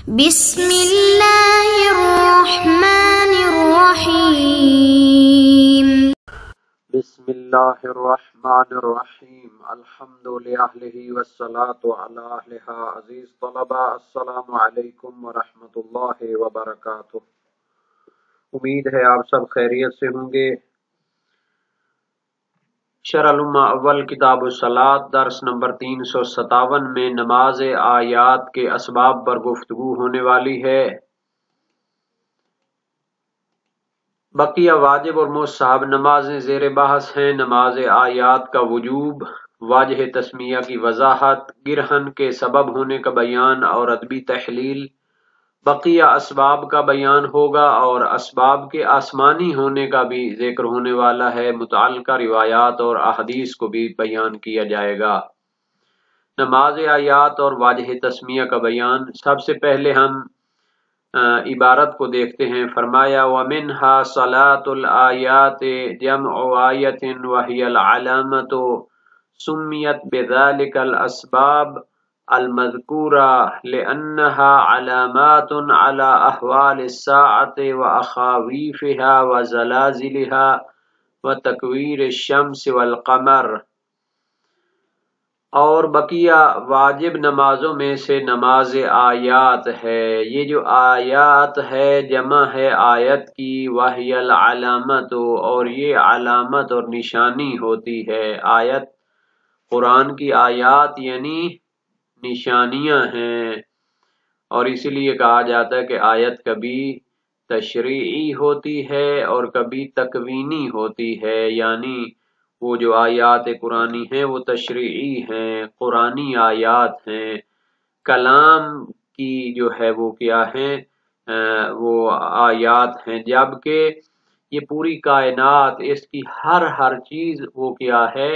بسم اللہ الرحمن الرحیم بسم اللہ الرحمن الرحیم الحمد للہ والصلاة علی اہلہا عزیز طلبہ السلام علیکم ورحمۃ اللہ وبرکاتہ۔ امید ہے آپ سب خیریت سے ہوں گے۔ شرح الامہ اول کتاب الصلاۃ درس نمبر 357 میں نماز آیات کے اسباب پر گفتگو ہونے والی ہے۔ بقیہ واجب اور مستحب نمازیں زیر بحث ہیں۔ نماز آیات کا وجوب، واجہ تسمیہ کی وضاحت، گرہن کے سبب ہونے کا بیان اور ادبی تحلیل، بقیہ اسباب کا بیان ہوگا اور اسباب کے آسمانی ہونے کا بھی ذکر ہونے والا ہے۔ متعلقہ روایات اور احادیث کو بھی بیان کیا جائے گا۔ نماز آیات اور واجہ تسمیہ کا بیان، سب سے پہلے ہم عبارت کو دیکھتے ہیں۔ فرمایا وَمِنْهَا صَلَاةُ الْآيَاتِ جَمْعُ آیَةٍ وَهِيَ الْعَلَامَةُ سُمِّيَتْ بِذَلِكَ الْأَسْبَابُ الْمَذْكُورَةُ لِأَنَّهَا عَلَامَاتٌ عَلَى أَحْوَالِ السَّاعَةِ وَأَخَاوِيفِهَا وَزَلَازِلِهَا وَتَكْوِيرِ الشَّمْسِ وَالْقَمَرِ۔ اور بقیہ واجب نمازوں میں سے نماز آیات ہے۔ یہ جو آیات ہے جمع ہے آیت کی، وحی العلامت، اور یہ علامت اور نشانی ہوتی ہے۔ آیت قرآن کی آیات یعنی نشانیاں ہیں، اور اسی لیے کہا جاتا ہے کہ آیت کبھی تشریعی ہوتی ہے اور کبھی تکوینی ہوتی ہے، یعنی وہ جو آیات قرآنی ہیں وہ تشریعی ہیں، قرآنی آیات ہیں۔ کلام کی جو ہے وہ کیا ہیں، وہ آیات ہیں، جبکہ یہ پوری کائنات، اس کی ہر چیز وہ کیا ہے،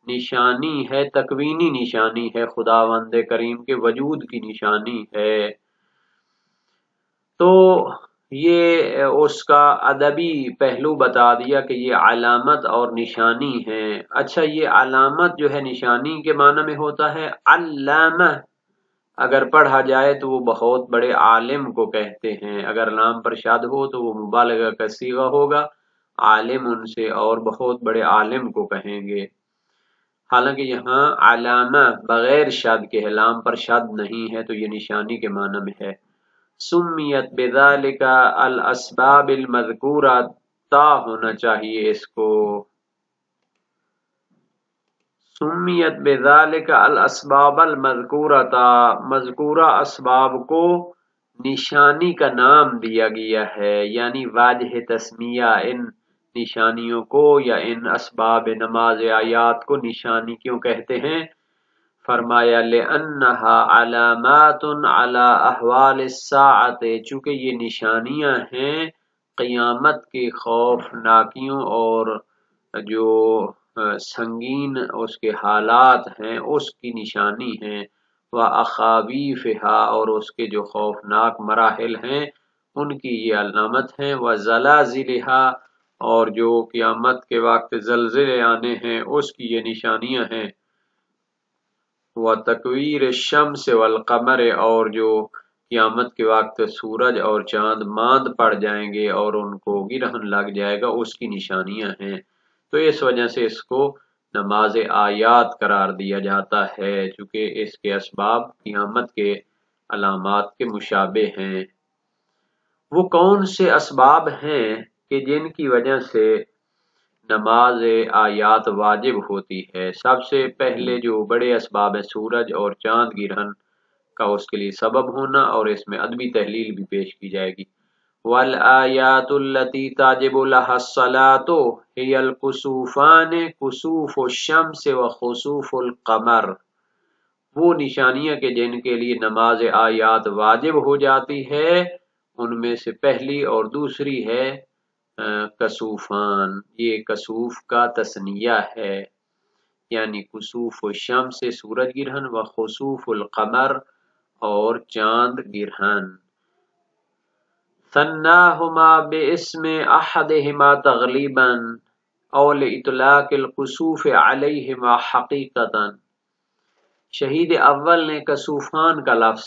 نشانی ہے، تکوینی نشانی ہے، خداوند کریم کے وجود کی نشانی ہے۔ تو یہ اس کا ادبی پہلو بتا دیا کہ یہ علامت اور نشانی ہے۔ اچھا، یہ علامت جو ہے نشانی کے معنی میں ہوتا ہے علامہ، اگر پڑھا جائے تو وہ بہت بڑے عالم کو کہتے ہیں، اگر لام پر شاد ہو تو وہ مبالغہ کا صیغہ ہوگا، عالم ان سے اور بہت بڑے عالم کو کہیں گے۔ حالانکہ یہاں علامہ بغیر شد کے ہے، لام پر شد نہیں ہے، تو یہ نشانی کے معنی میں ہے۔ سمیت بذالک الاسباب المذکورہ، تا ہونا چاہیے اس کو، سمیت بذالک الاسباب المذکورہ، مذکورہ اسباب کو نشانی کا نام دیا گیا ہے، یعنی واجہ تسمیہ ان نشانیوں کو یا ان اسباب نماز آیات کو نشانی کیوں کہتے ہیں؟ فرمایا لِأَنَّهَا عَلَامَاتٌ عَلَى أَحْوَالِ السَّاعَةِ، چونکہ یہ نشانیاں ہیں قیامت کے خوفناکیوں اور جو سنگین اس کے حالات ہیں اس کی نشانی ہیں، وَأَخَاوِيفِهَا، اور اس کے جو خوفناک مراحل ہیں ان کی یہ علامت ہیں، وَزَلَازِلِهَا، اور جو قیامت کے وقت زلزلے آنے ہیں اس کی یہ نشانیاں ہیں، وَتَكْوِيرِ الشَّمْسِ وَالْقَمَرِ، اور جو قیامت کے وقت سورج اور چاند ماند پڑ جائیں گے اور ان کو گرہن لگ جائے گا، اس کی نشانیاں ہیں۔ تو اس وجہ سے اس کو نماز آیات قرار دیا جاتا ہے، چونکہ اس کے اسباب قیامت کے علامات کے مشابہ ہیں۔ وہ کون سے اسباب ہیں کہ جن کی وجہ سے نماز آیات واجب ہوتی ہے؟ سب سے پہلے جو بڑے اسباب ہیں، سورج اور چاند گرہن کا اس کے لیے سبب ہونا، اور اس میں ادبی تحلیل بھی پیش کی جائے گی۔ وَالْآيَاتُ الَّتِي تَجِبُ لَهَا الصَّلَاةُ هِيَ الْكُسُوفَانِ، كُسُوفُ الشَّمْسِ وَخُسُوفُ الْقَمَرِ، وہ نشانیاں کہ جن کے لیے نماز آیات واجب ہو جاتی ہے، ان میں سے پہلی اور دوسری ہے کسوفان۔ یہ کسوف کا تثنیہ ہے، یعنی کسوف الشمس سورج گرہن، و خسوف القمر اور چاند گرہن۔ ثناہما باسم احدہما تغلیبا او لاطلاق الکسوف علیہما حقیقتا، شہید اول نے کسوفان کا لفظ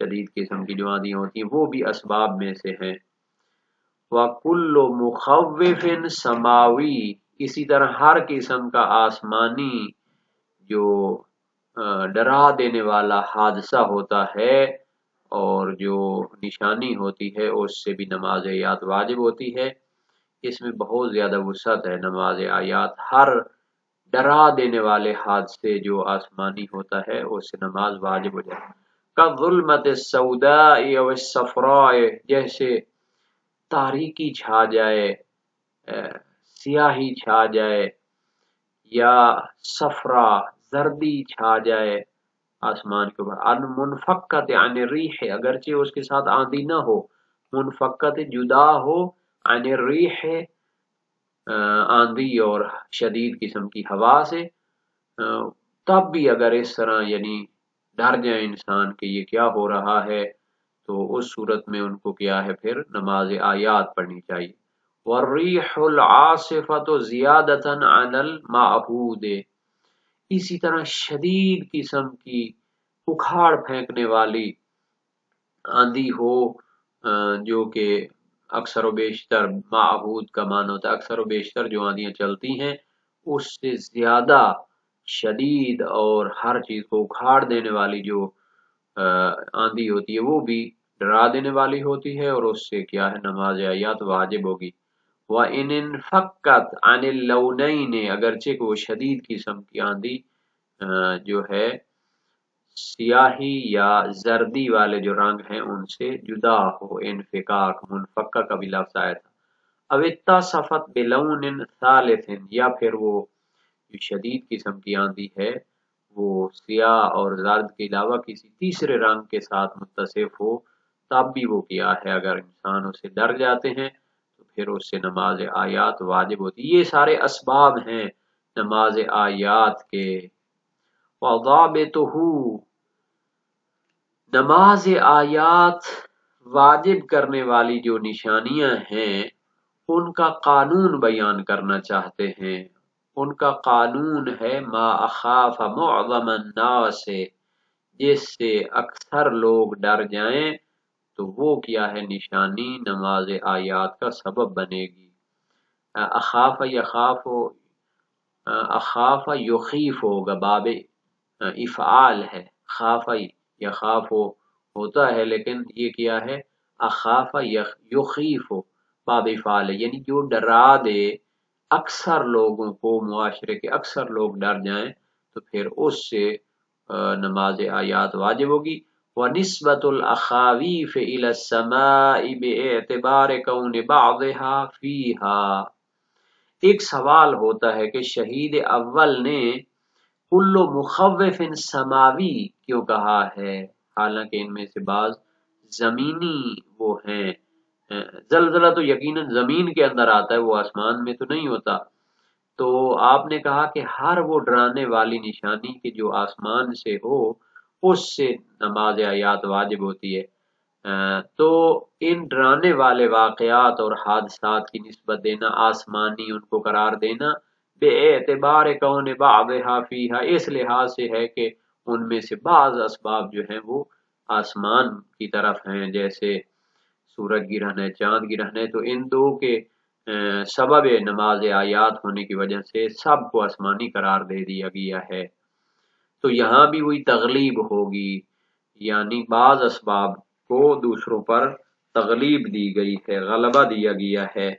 شدید قسم کی جو آندیاں ہوتی ہیں وہ بھی اسباب میں سے ہیں۔ وَكُلُّ مُخَوِّفٍ سَمَاوِی، اسی طرح ہر قسم کا آسمانی جو ڈرا دینے والا حادثہ ہوتا ہے اور جو نشانی ہوتی ہے اس سے بھی نماز آیات واجب ہوتی ہے۔ اس میں بہت زیادہ وسعت ہے، نماز آیات ہر ڈرا دینے والے حادثے جو آسمانی ہوتا ہے اس سے نماز واجب ہو جائے۔ کالظلمۃ السوداء او الصفراء، جیسے تاریکی چھا جائے، سیاہی چھا جائے، یا صفرا زردی چھا جائے آسمان کے اوپر۔ ان منفقت عن الریح، اگرچہ اس کے ساتھ آندھی نہ ہو، منفقت جدا ہو، عن الریح آندھی اور شدید قسم کی ہوا سے، تب بھی اگر اس طرح یعنی ڈر جائے انسان کہ یہ کیا ہو رہا ہے، تو اس صورت میں ان کو کیا ہے پھر نماز آیات پڑھنی چاہیے۔ والریح العاصفۃ زیادۃ عن المعہود، اسی طرح شدید قسم کی اکھاڑ پھینکنے والی آندھی ہو جو کہ اکثر و بیشتر معہود کا معنی ہوتا ہے، اکثر و بیشتر جو آندیاں چلتی ہیں اس سے زیادہ شدید اور ہر چیز کو اکھاڑ دینے والی جو آندھی ہوتی ہے وہ بھی ڈرا دینے والی ہوتی ہے، اور اس سے کیا ہے نماز آیات واجب ہوگی۔ وَإِنْ انْفَكَّتْ عَنِ اللَّوْنَيْنِ، اگرچہ کہ وہ شدید قسم کی آندھی جو ہے سیاہی یا زردی والے جو رنگ ہیں ان سے جدا ہو، انفکاک منفکہ کا بھی لفظ آیا تھا۔ او اتصفت بلون ثالث، یا پھر وہ جو شدید قسم کی آندھی ہے وہ سیاہ اور زرد کے علاوہ کسی تیسرے رنگ کے ساتھ متصف ہو، تب بھی وہ کیا ہے اگر انسان اسے ڈر جاتے ہیں تو پھر اس سے نماز آیات واجب ہوتی۔ یہ سارے اسباب ہیں نماز آیات کے۔ وَضَابِطُهُ، نماز آیات واجب کرنے والی جو نشانیاں ہیں ان کا قانون بیان کرنا چاہتے ہیں۔ ان کا قانون ہے ما اخاف معظم الناس، جس سے اکثر لوگ ڈر جائیں تو وہ کیا ہے نشانی نماز آیات کا سبب بنے گی۔ اخاف یخاف، اخاف یخیف ہوگا، باب افعال ہے، خاف یخاف ہوتا ہے لیکن یہ کیا ہے اخاف یخیف باب افعال ہے، یعنی جو ڈرا دے اکثر لوگوں کو، معاشرے کے اکثر لوگ ڈر جائیں تو پھر اس سے نماز آیات واجب ہوگی۔ وَنِسْبَةُ الْأَخَاوِيفِ إِلَى السَّمَاءِ بِاعْتِبَارِ كَوْنِ بَعْضِهَا فِيهَا، ایک سوال ہوتا ہے کہ شہید اول نے کل مخوف سماوی کیوں کہا ہے، حالانکہ ان میں سے بعض زمینی وہ ہیں۔ زلزلہ تو یقیناً زمین کے اندر آتا ہے، وہ آسمان میں تو نہیں ہوتا، تو آپ نے کہا کہ ہر وہ ڈرانے والی نشانی کہ جو آسمان سے ہو اس سے نماز آیات واجب ہوتی ہے۔ تو ان ڈرانے والے واقعات اور حادثات کی نسبت دینا، آسمانی ان کو قرار دینا، بے اعتبار کون بعضھا فیہا، اس لحاظ سے ہے کہ ان میں سے بعض اسباب جو ہیں وہ آسمان کی طرف ہیں، جیسے سورج گرہن ہے، چاند گرہن ہے، تو ان دو کے سبب نماز آیات ہونے کی وجہ سے سب کو آسمانی قرار دے دیا گیا ہے۔ تو یہاں بھی وہی تغلیب ہوگی، یعنی بعض اسباب کو دوسروں پر تغلیب دی گئی ہے، غلبہ دیا گیا ہے۔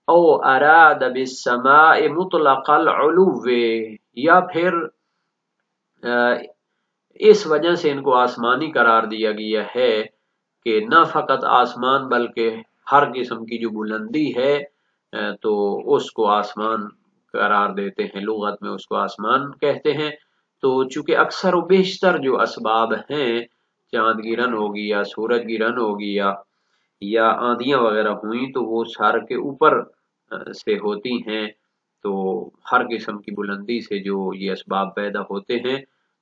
او اراد بالسماء مطلق العلو، یا پھر اس وجہ سے ان کو آسمانی قرار دیا گیا ہے کہ نہ فقط آسمان بلکہ ہر قسم کی جو بلندی ہے تو اس کو آسمان قرار دیتے ہیں، لغت میں اس کو آسمان کہتے ہیں۔ تو چونکہ اکثر و بیشتر جو اسباب ہیں، چاند گرہن ہوگی یا سورج گرہن ہوگی یا آندیاں وغیرہ ہوئیں، تو وہ سر کے اوپر سے ہوتی ہیں، تو ہر قسم کی بلندی سے جو یہ اسباب پیدا ہوتے ہیں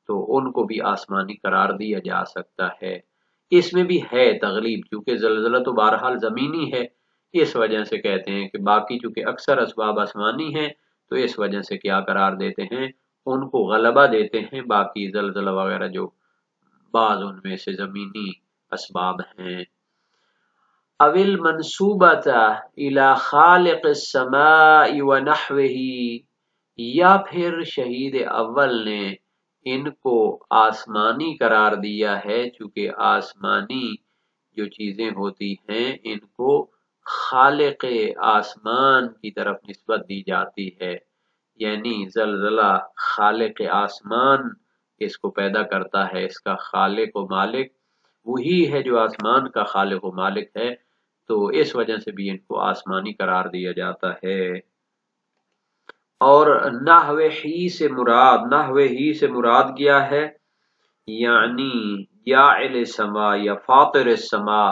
تو ان کو بھی آسمانی قرار دیا جا سکتا ہے۔ اس میں بھی ہے تغلیب، کیونکہ زلزلہ تو بہرحال زمینی ہے، اس وجہ سے کہتے ہیں کہ باقی چونکہ اکثر اسباب آسمانی ہیں تو اس وجہ سے کیا قرار دیتے ہیں، ان کو غلبہ دیتے ہیں، باقی زلزلہ وغیرہ جو بعض ان میں سے زمینی اسباب ہیں۔ اول منصوبۃ الی خالق السماء ونحوہ، یا پھر شہید اول نے ان کو آسمانی قرار دیا ہے چونکہ آسمانی جو چیزیں ہوتی ہیں ان کو خالق آسمان کی طرف نسبت دی جاتی ہے، یعنی زلزلہ خالق آسمان اس کو پیدا کرتا ہے، اس کا خالق و مالک وہی ہے جو آسمان کا خالق و مالک ہے، تو اس وجہ سے بھی ان کو آسمانی قرار دیا جاتا ہے۔ اور نحو ہی سے مراد کیا ہے؟ یعنی جاعل السماء یا فاطر السماء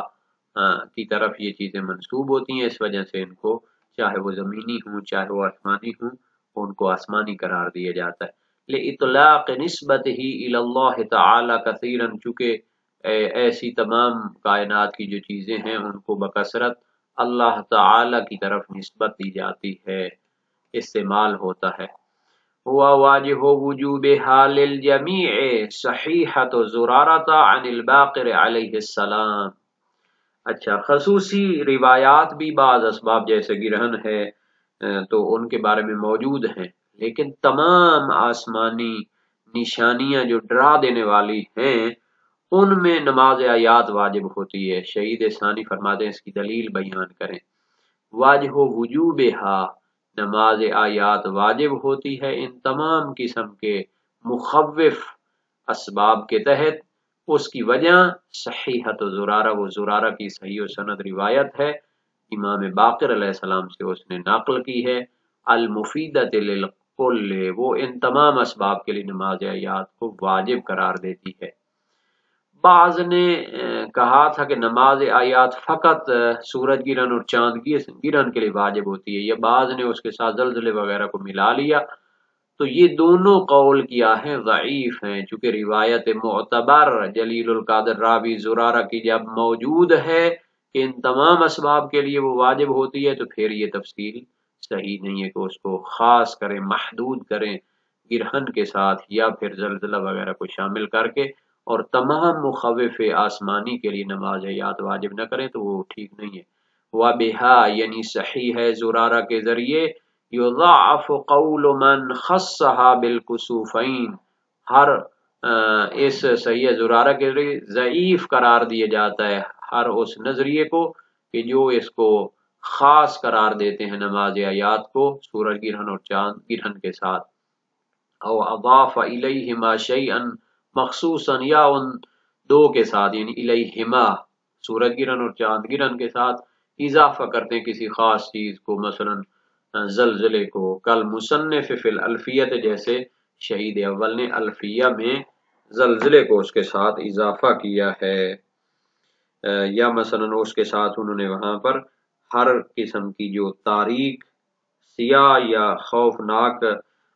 کی طرف یہ چیزیں منسوب ہوتی ہیں، اس وجہ سے ان کو چاہے وہ زمینی ہوں چاہے وہ آسمانی ہوں ان کو آسمانی قرار دیا جاتا ہے۔ لإطلاق نسبتہ الی اللہ تعالی کثیرا، چونکہ ایسی تمام کائنات کی جو چیزیں ہیں ان کو بکثرت اللہ تعالی کی طرف نسبت دی جاتی ہے، استعمال ہوتا ہے۔ ہوا واجب وجوبها للجمیع صحیحۃ زرارۃ عن الباقر علیہ السلام۔ اچھا، خصوصی روایات بھی بعض اسباب جیسے گرہن ہے تو ان کے بارے میں موجود ہیں، لیکن تمام آسمانی نشانیاں جو ڈرا دینے والی ہیں ان میں نماز آیات واجب ہوتی ہے۔ شہید ثانی فرماتے ہیں اس کی دلیل بیان کریں۔ واجب وجوبہا، نماز آیات واجب ہوتی ہے ان تمام قسم کے مخوف اسباب کے تحت۔ اس کی وجہ صحیحۃ زرارہ، وہ زرارہ کی صحیح و سند روایت ہے، امام باقر علیہ السلام سے اس نے نقل کی ہے، المفیدۃ للکل، وہ ان تمام اسباب کے لیے نماز آیات کو واجب قرار دیتی ہے۔ بعض نے کہا تھا کہ نماز آیات فقط سورج گرہن اور چاند گرہن کے لیے واجب ہوتی ہے، یا بعض نے اس کے ساتھ زلزلے وغیرہ کو ملا لیا، تو یہ دونوں قول کیا ہیں ضعیف ہیں، چونکہ روایت معتبر جلیل القدر راوی زرارہ کی جب موجود ہے کہ ان تمام اسباب کے لیے وہ واجب ہوتی ہے، تو پھر یہ تفصیل صحیح نہیں ہے کہ اس کو خاص کریں، محدود کریں گرہن کے ساتھ یا پھر زلزلہ وغیرہ کو شامل کر کے، اور تمام مخوف آسمانی کے لیے نماز آیات واجب نہ کریں تو وہ ٹھیک نہیں ہے۔ وَبِهَا، یعنی صحیح ہے زرارہ کے ذریعے، یضاعف قول من خصها بالکسوفین، ہر اس صحیح زرارہ کے ذریعے ضعیف قرار دیا جاتا ہے ہر اس نظریے کو کہ جو اس کو خاص قرار دیتے ہیں نماز آیات کو سورج گرہن اور چاند گرہن کے ساتھ۔ او اضاف الیہما شیئا مخصوصا، یا ان دو کے ساتھ یعنی الیہما سورج گرہن اور چاند گرہن کے ساتھ اضافہ کرتے ہیں کسی خاص چیز کو، مثلا زلزلے کو، کل مصنف فی الالفیت، جیسے شہید اول نے الفیہ میں زلزلے کو اس کے ساتھ اضافہ کیا ہے، یا مثلا اس کے ساتھ انہوں نے وہاں پر ہر قسم کی جو تاریک سیاہ یا خوفناک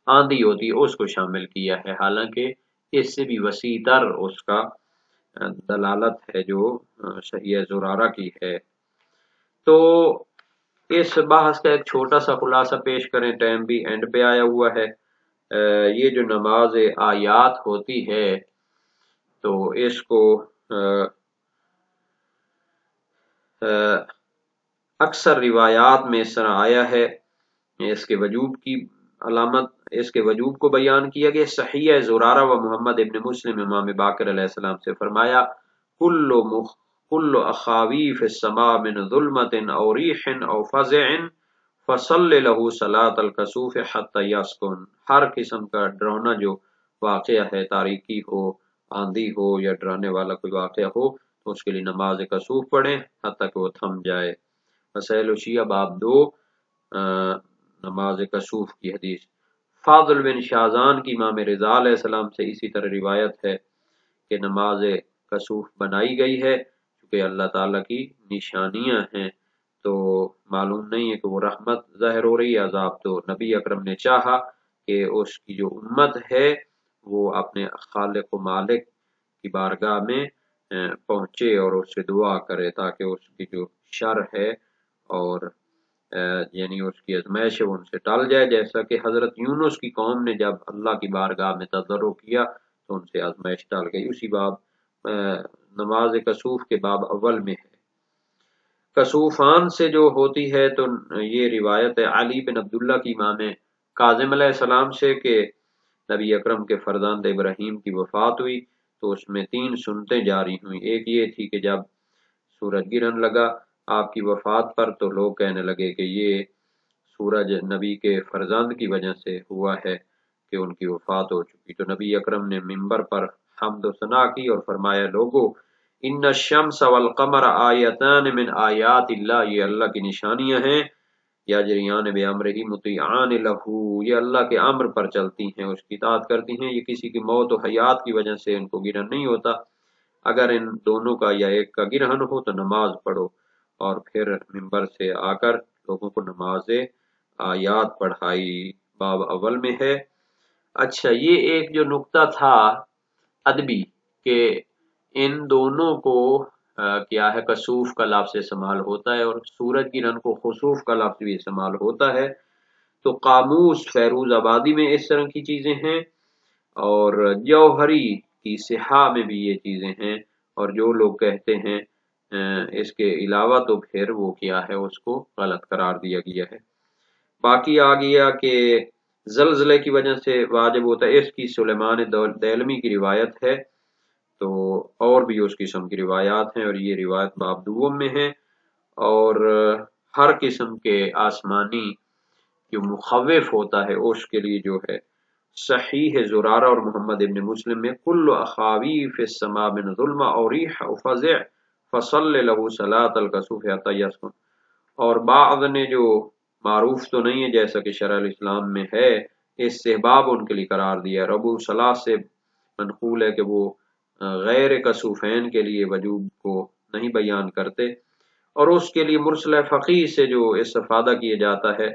آندھی ہوتی ہے اس کو شامل کیا ہے، حالانکہ اس سے بھی وسیع تر اس کا دلالت ہے جو صحیح زرارہ کی ہے۔ تو اس بحث کا ایک چھوٹا سا خلاصہ پیش کریں، ٹائم بھی اینڈ پہ آیا ہوا ہے۔ یہ جو نماز آیات ہوتی ہے تو اس کو اکثر روایات میں اس طرح آیا ہے، اس کے وجوب کی علامت، اس کے وجوب کو بیان کیا گیا۔ صحیح زرارہ و محمد ابن مسلم امام باقر علیہ السلام سے فرمایا، کل اخاویف السماء من ظلمت او ریح او فزع فصل له صلاة الکسوف حتی یسکن، ہر قسم کا ڈرانا جو واقعہ ہے، تاریکی ہو، آندھی ہو یا ڈرانے والا کوئی واقعہ ہو، تو اس کے لیے نماز کسوف پڑھیں حتیٰ کہ وہ تھم جائے۔ مسائل الشیعہ باب 2 نماز کسوف کی حدیث۔ فاضل بن شاذان کی امام رضا علیہ السلام سے اسی طرح روایت ہے کہ نماز کسوف بنائی گئی ہے کیونکہ اللہ تعالیٰ کی نشانیاں ہیں، تو معلوم نہیں ہے کہ وہ رحمت ظاہر ہو رہی ہے عذاب، تو نبی اکرم نے چاہا کہ اس کی جو امت ہے وہ اپنے خالق و مالک کی بارگاہ میں پہنچے اور اس سے دعا کرے تاکہ اس کی جو شر ہے اور یعنی اس کی ازمائش ہے وہ ان سے ٹل جائے، جیسا کہ حضرت یونس کی قوم نے جب اللہ کی بارگاہ میں تضرع کیا تو ان سے ازمائش ٹل گئی۔ اسی باب نماز کسوف کے باب اول میں ہے۔ کسوفان سے جو ہوتی ہے تو یہ روایت ہے علی بن عبداللہ کی امام کاظم علیہ السلام سے کہ نبی اکرم کے فرزند ابراہیم کی وفات ہوئی تو اس میں 3 سنتیں جاری ہوئیں۔ ایک یہ تھی کہ جب سورج گرہن لگا آپ کی وفات پر تو لوگ کہنے لگے کہ یہ سورج نبی کے فرزند کی وجہ سے ہوا ہے کہ ان کی وفات ہو چکی، تو نبی اکرم نے منبر پر حمد و ثنا کی اور فرمایا لوگو ان الشمس والقمر آیتان من آیات اللہ، یہ اللہ کی نشانیاں ہیں، یا جریان بے امرہ مطیعان لہو، یہ اللہ کے امر پر چلتی ہیں، اس کی اطاعت کرتی ہیں، یہ کسی کی موت و حیات کی وجہ سے ان کو گرہن نہیں ہوتا، اگر ان دونوں کا یا ایک کا گرہن ہو تو نماز پڑھو، اور پھر منبر سے آ کر لوگوں کو نماز آیات پڑھائی، باب اول میں ہے۔ اچھا، یہ ایک جو نقطہ تھا ادبی کہ ان دونوں کو کیا ہے کسوف کا لفظ استعمال ہوتا ہے اور سورج گرہن کو خسوف کا لفظ بھی استعمال ہوتا ہے، تو قاموس فیروز آبادی میں اس طرح کی چیزیں ہیں اور جوہری کی صحہ میں بھی یہ چیزیں ہیں، اور جو لوگ کہتے ہیں اس کے علاوہ تو پھر وہ کیا ہے اس کو غلط قرار دیا گیا ہے۔ باقی آ گیا کہ زلزلے کی وجہ سے واجب ہوتا ہے، اس کی سلیمان دیلمی کی روایت ہے، تو اور بھی اس قسم کی روایات ہیں اور یہ روایت باب دوم میں ہے، اور ہر قسم کے آسمانی جو مخوف ہوتا ہے اس کے لیے جو ہے صحیح زرارہ اور محمد ابن مسلم میں کل اخاویف السماء من ظلم اور ریح فزع فصل له صلاۃ الکسوف حتی یسکن، اور بعض نے جو معروف تو نہیں ہے جیسا کہ شرع الاسلام میں ہے استحباب ان کے لیے قرار دیا، ربو صلاح سے منقول ہے کہ وہ غیر کسوفین کے لیے وجوب کو نہیں بیان کرتے، اور اس کے لیے مرسل فقیہ سے جو استفادہ کیا جاتا ہے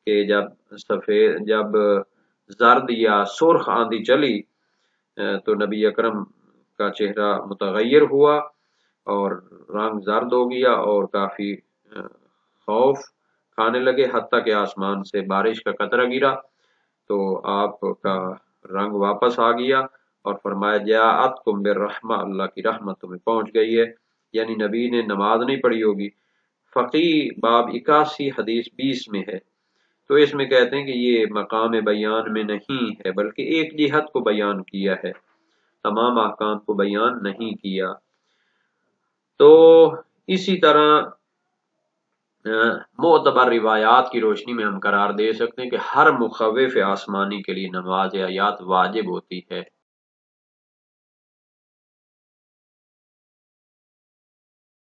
کہ جب زرد یا سرخ آندھی چلی تو نبی اکرم کا چہرہ متغیر ہوا اور رنگ زرد ہو گیا اور کافی خوف کھانے لگے، حتیٰ کہ آسمان سے بارش کا قطرہ گرا تو آپ کا رنگ واپس آ گیا اور فرمایا جاءتکم بالرحمہ، اللہ کی رحمت تمہیں پہنچ گئی ہے، یعنی نبی نے نماز نہیں پڑھی ہوگی۔ فقی باب 81 حدیث 20 میں ہے، تو اس میں کہتے ہیں کہ یہ مقام بیان میں نہیں ہے بلکہ ایک جہت کو بیان کیا ہے، تمام احکام کو بیان نہیں کیا۔ تو اسی طرح معتبر روایات کی روشنی میں ہم قرار دے سکتے ہیں کہ ہر مخوف آسمانی کے لیے نماز آیات واجب ہوتی ہے۔